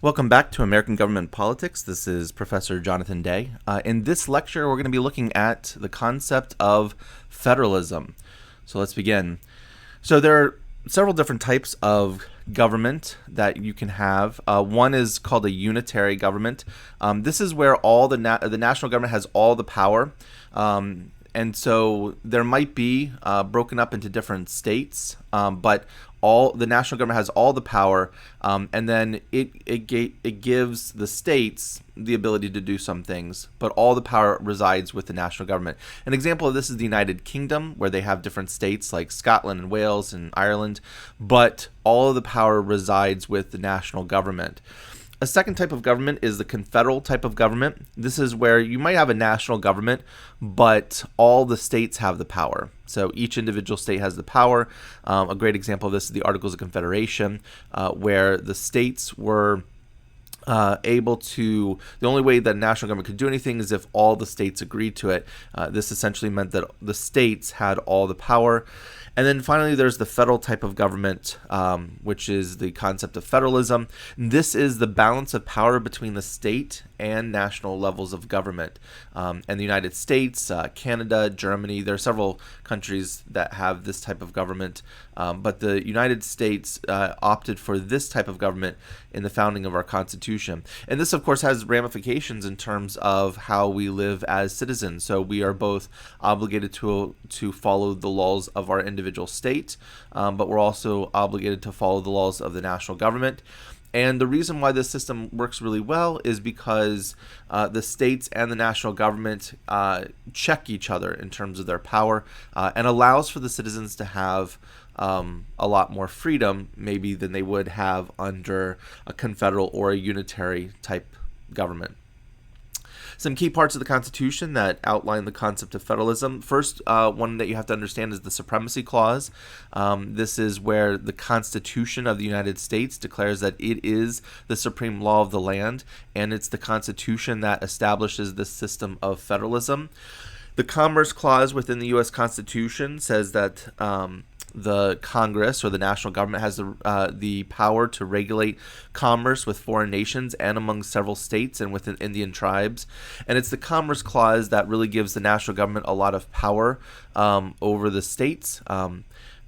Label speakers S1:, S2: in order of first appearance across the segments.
S1: Welcome back to American Government Politics. This is Professor Jonathan Day. In this lecture, we're going to be looking at the concept of federalism. So let's begin. So there are several different types of government that you can have. One is called a unitary government. This is where all the national government has all the power. And so there might be broken up into different states, but all the national government has all the power, and then it gives the states the ability to do some things, but all the power resides with the national government. An example of this is the United Kingdom, where they have different states like Scotland and Wales and Ireland, but all of the power resides with the national government. A second type of government is the confederal type of government. This is where you might have a national government, but all the states have the power. So each individual state has the power. A great example of this is the Articles of Confederation, where the states were able to, the only way that national government could do anything is if all the states agreed to it. This essentially meant that the states had all the power. And then finally, there's the federal type of government, which is the concept of federalism. This is the balance of power between the state and national levels of government. And the United States, Canada, Germany, there are several countries that have this type of government. But the United States opted for this type of government in the founding of our Constitution. And this, of course, has ramifications in terms of how we live as citizens. So we are both obligated to follow the laws of our individual state, but we're also obligated to follow the laws of the national government. And the reason why this system works really well is because the states and the national government check each other in terms of their power, and allows for the citizens to have a lot more freedom maybe than they would have under a confederal or a unitary type government. Some key parts of the Constitution that outline the concept of federalism. First, one that you have to understand is the Supremacy Clause. This is where the Constitution of the United States declares that it is the supreme law of the land, and it's the Constitution that establishes this system of federalism. The Commerce Clause within the U.S. Constitution says that the Congress or the national government has the power to regulate commerce with foreign nations and among several states and within Indian tribes. And it's the Commerce Clause that really gives the national government a lot of power over the states.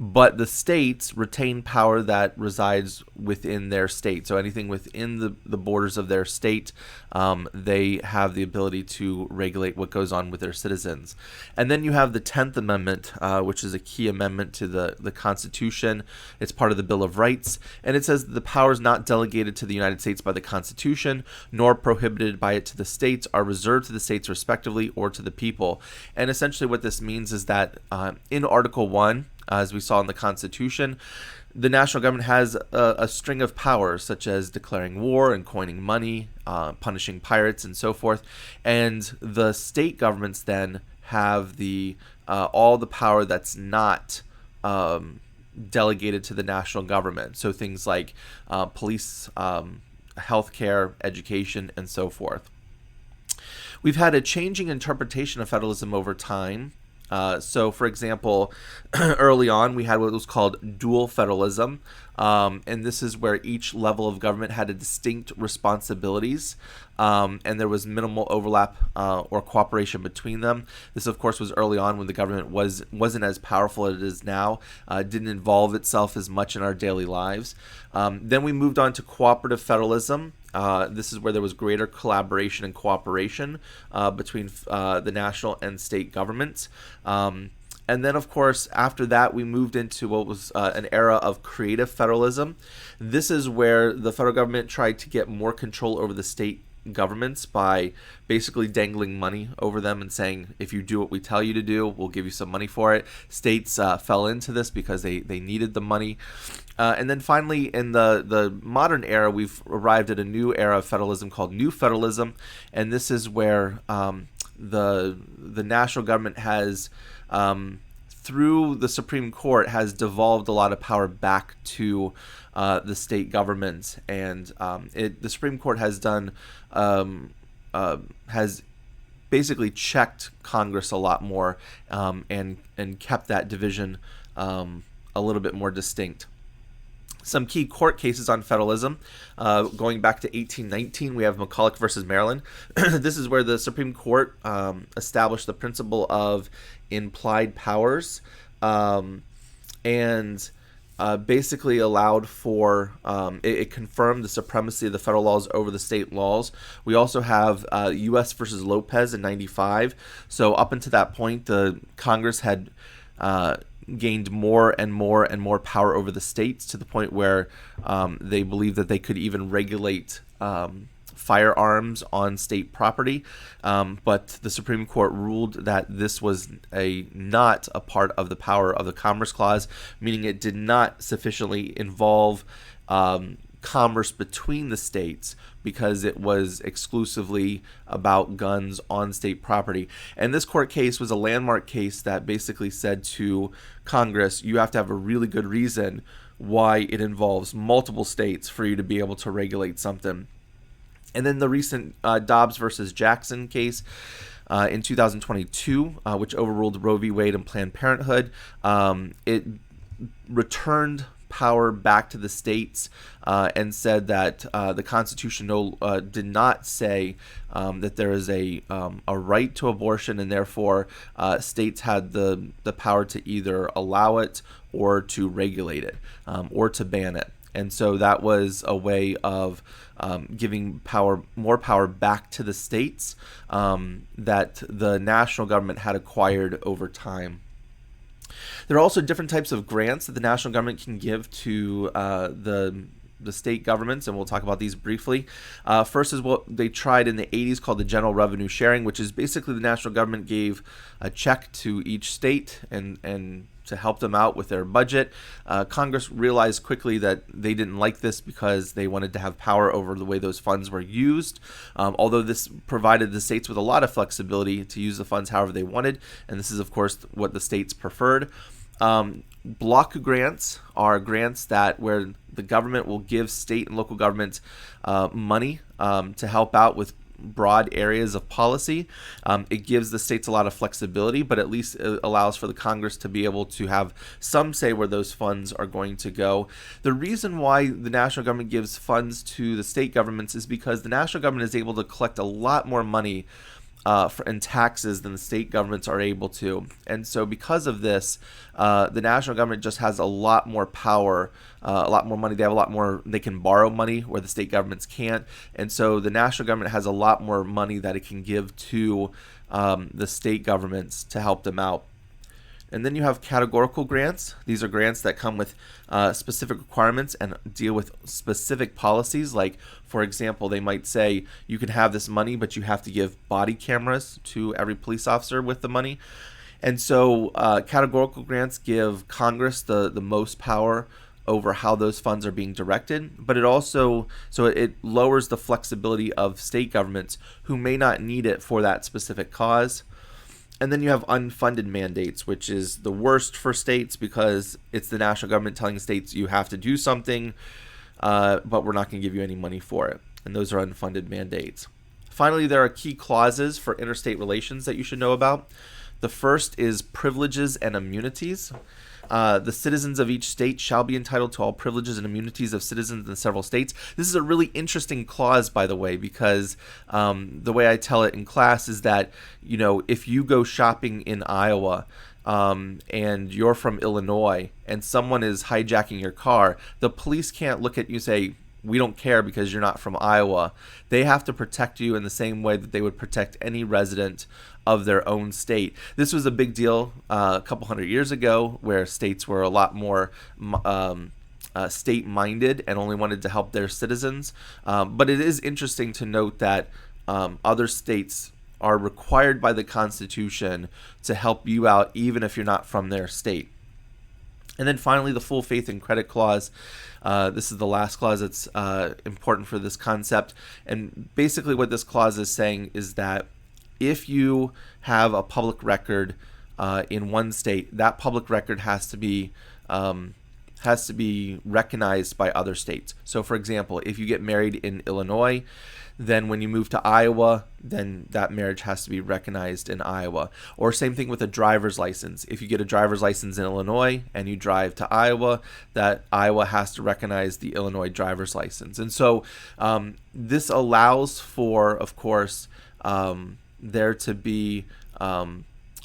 S1: But the states retain power that resides within their state. So anything within the borders of their state, they have the ability to regulate what goes on with their citizens. And then you have the 10th Amendment, which is a key amendment to the Constitution. It's part of the Bill of Rights. And it says the powers not delegated to the United States by the Constitution, nor prohibited by it to the states, are reserved to the states respectively or to the people. And essentially what this means is that in Article 1, as we saw in the Constitution, the national government has a string of powers, such as declaring war and coining money, punishing pirates, and so forth. And the state governments then have all the power that's not delegated to the national government. So things like police, healthcare, education, and so forth. We've had a changing interpretation of federalism over time. So, for example, early on, we had what was called dual federalism, and this is where each level of government had a distinct responsibilities, and there was minimal overlap or cooperation between them. This, of course, was early on when the government wasn't as powerful as it is now, didn't involve itself as much in our daily lives. Then we moved on to cooperative federalism. This is where there was greater collaboration and cooperation between the national and state governments. And then, of course, after that, we moved into what was an era of creative federalism. This is where the federal government tried to get more control over the state governments by basically dangling money over them and saying, if you do what we tell you to do, we'll give you some money for it. States fell into this because they needed the money. And then finally, in the modern era, we've arrived at a new era of federalism called New Federalism. And this is where the national government has, through the Supreme Court, has devolved a lot of power back to the state governments. And the Supreme Court has done has basically checked Congress a lot more and kept that division a little bit more distinct. Some key court cases on federalism, going back to 1819, we have McCulloch versus Maryland. This is where the Supreme Court established the principle of implied powers, and basically allowed for, it confirmed the supremacy of the federal laws over the state laws. We also have U.S. versus Lopez in 95. So up until that point, the Congress had gained more and more and more power over the states, to the point where they believed that they could even regulate firearms on state property. But the Supreme Court ruled that this was not a part of the power of the Commerce Clause, meaning it did not sufficiently involve commerce between the states, because it was exclusively about guns on state property. And this court case was a landmark case that basically said to Congress, you have to have a really good reason why it involves multiple states for you to be able to regulate something. And then the recent Dobbs versus Jackson case in 2022, which overruled Roe v. Wade and Planned Parenthood, it returned power back to the states, and said that the Constitution did not say that there is a right to abortion, and therefore states had the power to either allow it or to regulate it, or to ban it. And so that was a way of giving more power back to the states that the national government had acquired over time. There are also different types of grants that the national government can give to the state governments, and we'll talk about these briefly. First is what they tried in the 80s called the general revenue sharing, which is basically the national government gave a check to each state and to help them out with their budget. Congress realized quickly that they didn't like this because they wanted to have power over the way those funds were used, although this provided the states with a lot of flexibility to use the funds however they wanted, and this is, of course, what the states preferred. Block grants are grants where the government will give state and local governments money to help out with broad areas of policy. It gives the states a lot of flexibility, but at least it allows for the Congress to be able to have some say where those funds are going to go. The reason why the national government gives funds to the state governments is because the national government is able to collect a lot more money in taxes than the state governments are able to. And so because of this, the national government just has a lot more power, a lot more money. They have a lot more, they can borrow money where the state governments can't. And so the national government has a lot more money that it can give to the state governments to help them out. And then you have categorical grants. These are grants that come with specific requirements and deal with specific policies. Like, for example, they might say you can have this money, but you have to give body cameras to every police officer with the money. And so categorical grants give Congress the most power over how those funds are being directed, but it also, it lowers the flexibility of state governments who may not need it for that specific cause. And then you have unfunded mandates, which is the worst for states because it's the national government telling states you have to do something, but we're not going to give you any money for it. And those are unfunded mandates. Finally, there are key clauses for interstate relations that you should know about. The first is privileges and immunities. The citizens of each state shall be entitled to all privileges and immunities of citizens in several states. This is a really interesting clause, by the way, because the way I tell it in class is that, if you go shopping in Iowa and you're from Illinois and someone is hijacking your car, the police can't look at you and say, we don't care because you're not from Iowa. They have to protect you in the same way that they would protect any resident of their own state. This was a big deal a couple hundred years ago, where states were a lot more state-minded and only wanted to help their citizens. But it is interesting to note that other states are required by the Constitution to help you out even if you're not from their state. And then finally, the full faith and credit clause. This is the last clause that's important for this concept. And basically what this clause is saying is that if you have a public record in one state, that public record has to be has to be recognized by other states. So, for example, if you get married in Illinois, then when you move to Iowa, then that marriage has to be recognized in Iowa. Or same thing with a driver's license. If you get a driver's license in Illinois and you drive to Iowa, that Iowa has to recognize the Illinois driver's license. And so this allows for, of course, there to be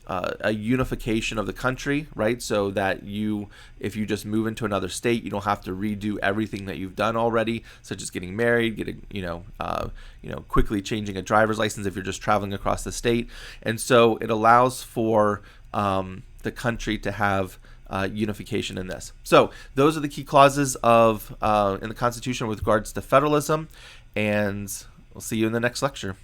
S1: a unification of the country, right? So that if you just move into another state, you don't have to redo everything that you've done already, such as getting married, quickly changing a driver's license if you're just traveling across the state. And so it allows for the country to have unification in this. So those are the key clauses in the Constitution with regards to federalism, and we'll see you in the next lecture.